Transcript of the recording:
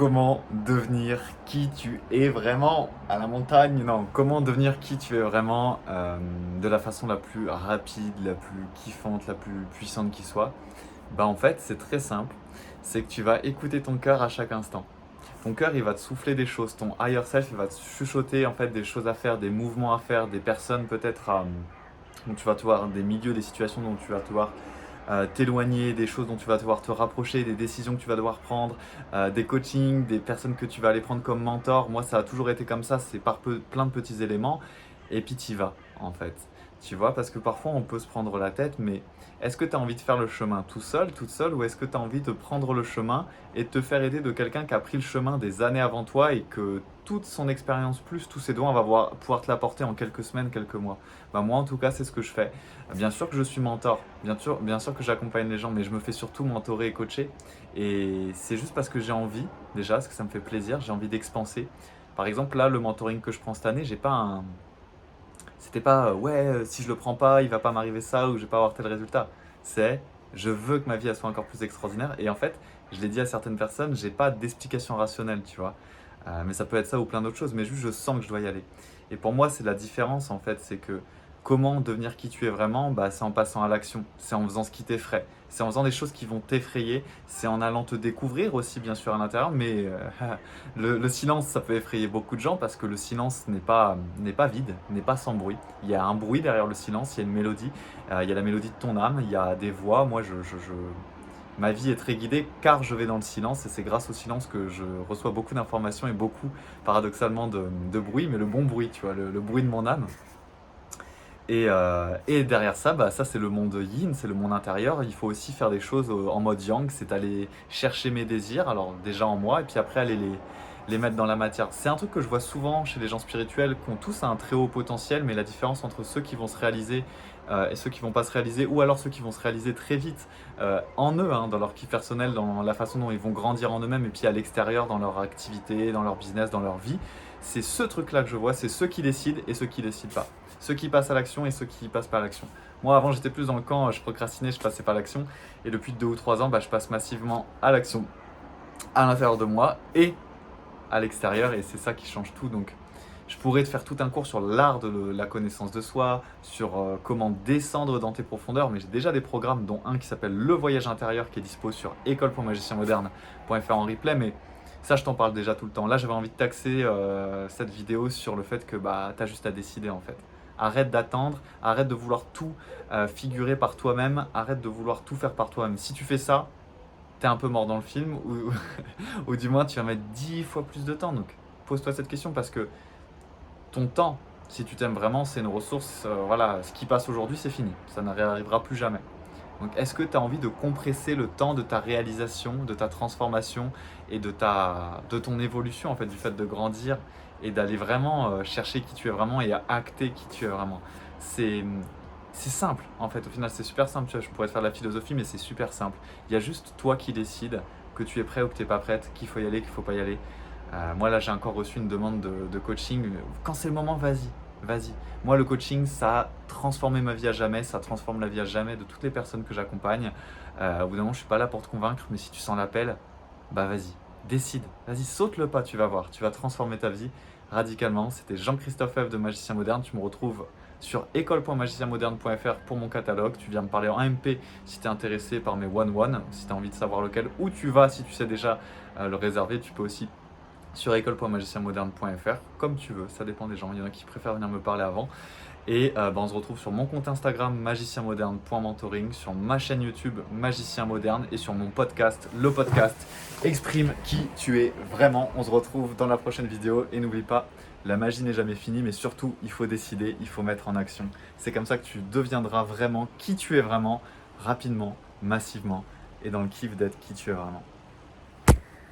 comment devenir qui tu es vraiment à la montagne? Non, comment devenir qui tu es vraiment de la façon la plus rapide, la plus kiffante, la plus puissante qui soit? Bah en fait, c'est très simple. C'est que tu vas écouter ton cœur à chaque instant. Ton cœur, il va te souffler des choses. Ton higher self, il va te chuchoter en fait des choses à faire, des mouvements à faire, des personnes peut-être dont tu vas te voir, des milieux, des situations dont tu vas te voir t'éloigner, des choses dont tu vas devoir te rapprocher, des décisions que tu vas devoir prendre, des coachings, des personnes que tu vas aller prendre comme mentor. Moi, ça a toujours été comme ça, c'est par plein de petits éléments. Et puis tu y vas, en fait. Tu vois, parce que parfois on peut se prendre la tête, mais est-ce que tu as envie de faire le chemin tout seul, toute seule, ou est-ce que tu as envie de prendre le chemin et de te faire aider de quelqu'un qui a pris le chemin des années avant toi et que toute son expérience plus tous ses dons, pouvoir te l'apporter en quelques semaines, quelques mois. Bah moi en tout cas c'est ce que je fais. Bien sûr que je suis mentor, bien sûr que j'accompagne les gens, mais je me fais surtout mentorer et coacher. Et c'est juste parce que j'ai envie, déjà, parce que ça me fait plaisir, j'ai envie d'expanser. Par exemple là, le mentoring que je prends cette année, j'ai pas un... C'était pas si je le prends pas, il va pas m'arriver ça ou je vais pas avoir tel résultat. C'est je veux que ma vie elle soit encore plus extraordinaire. Et en fait, je l'ai dit à certaines personnes, j'ai pas d'explication rationnelle, tu vois. Mais ça peut être ça ou plein d'autres choses, mais juste je sens que je dois y aller. Et pour moi, c'est la différence en fait, c'est que comment devenir qui tu es vraiment, bah, c'est en passant à l'action, c'est en faisant ce qui t'effraie, c'est en faisant des choses qui vont t'effrayer, c'est en allant te découvrir aussi bien sûr à l'intérieur, mais le silence ça peut effrayer beaucoup de gens parce que le silence n'est pas vide, n'est pas sans bruit. Il y a un bruit derrière le silence, il y a une mélodie, il y a la mélodie de ton âme, il y a des voix. Moi ma vie est très guidée car je vais dans le silence et c'est grâce au silence que je reçois beaucoup d'informations et beaucoup paradoxalement de bruit, mais le bon bruit, tu vois, le bruit de mon âme. Et derrière ça, bah, ça c'est le monde yin, c'est le monde intérieur. Il faut aussi faire des choses en mode yang, c'est aller chercher mes désirs, alors déjà en moi, et puis après aller les mettre dans la matière. C'est un truc que je vois souvent chez les gens spirituels qui ont tous un très haut potentiel, mais la différence entre ceux qui vont se réaliser et ceux qui vont pas se réaliser, ou alors ceux qui vont se réaliser très vite en eux, hein, dans leur kiff personnel, dans la façon dont ils vont grandir en eux-mêmes, et puis à l'extérieur, dans leur activité, dans leur business, dans leur vie, c'est ce truc-là que je vois, c'est ceux qui décident et ceux qui décident pas. Ceux qui passent à l'action et ceux qui passent pas à l'action. Moi, avant, j'étais plus dans le camp, je procrastinais, je passais pas à l'action. Et depuis 2 ou 3 ans, bah, je passe massivement à l'action, à l'intérieur de moi et à l'extérieur. Et c'est ça qui change tout. Donc, je pourrais te faire tout un cours sur l'art de la connaissance de soi, sur comment descendre dans tes profondeurs. Mais j'ai déjà des programmes, dont un qui s'appelle Le Voyage Intérieur, qui est dispo sur école.magicienmoderne.fr en replay. Mais ça, je t'en parle déjà tout le temps. Là, j'avais envie de t'axer cette vidéo sur le fait que bah, tu as juste à décider en fait. Arrête d'attendre, arrête de vouloir tout figurer par toi-même, arrête de vouloir tout faire par toi-même. Si tu fais ça, t'es un peu mort dans le film, ou du moins tu vas mettre 10 fois plus de temps. Donc pose-toi cette question parce que ton temps, si tu t'aimes vraiment, c'est une ressource. Voilà, ce qui passe aujourd'hui, c'est fini. Ça ne réarrivera plus jamais. Donc est-ce que tu as envie de compresser le temps de ta réalisation, de ta transformation et de ton évolution, en fait, du fait de grandir et d'aller vraiment chercher qui tu es vraiment et à acter qui tu es vraiment? C'est c'est simple, en fait, au final, c'est super simple. Tu vois, je pourrais te faire de la philosophie, mais c'est super simple. Il y a juste toi qui décides que tu es prêt ou que tu n'es pas prête, qu'il faut y aller, qu'il ne faut pas y aller. Moi, là, j'ai encore reçu une demande de coaching. Quand c'est le moment, vas-y, vas-y. Moi, le coaching, ça a transformé ma vie à jamais, ça transforme la vie à jamais de toutes les personnes que j'accompagne. Au bout d'un moment, je suis pas là pour te convaincre, mais si tu sens l'appel, bah vas-y, décide, vas-y, saute le pas, tu vas voir, tu vas transformer ta vie radicalement. C'était Jean-Christophe F de Magicien Moderne. Tu me retrouves sur école.magicienmoderne.fr pour mon catalogue. Tu viens me parler en MP si tu es intéressé par mes one-one, si tu as envie de savoir lequel, où tu vas si tu sais déjà le réserver. Tu peux aussi sur école.magicienmoderne.fr, comme tu veux, ça dépend des gens. Il y en a qui préfèrent venir me parler avant. Et on se retrouve sur mon compte Instagram magicienmoderne.mentoring, sur ma chaîne YouTube Magicien Moderne et sur mon podcast, le podcast Exprime qui tu es vraiment. On se retrouve dans la prochaine vidéo et n'oublie pas, la magie n'est jamais finie, mais surtout il faut décider, il faut mettre en action. C'est comme ça que tu deviendras vraiment qui tu es vraiment, rapidement, massivement et dans le kiff d'être qui tu es vraiment.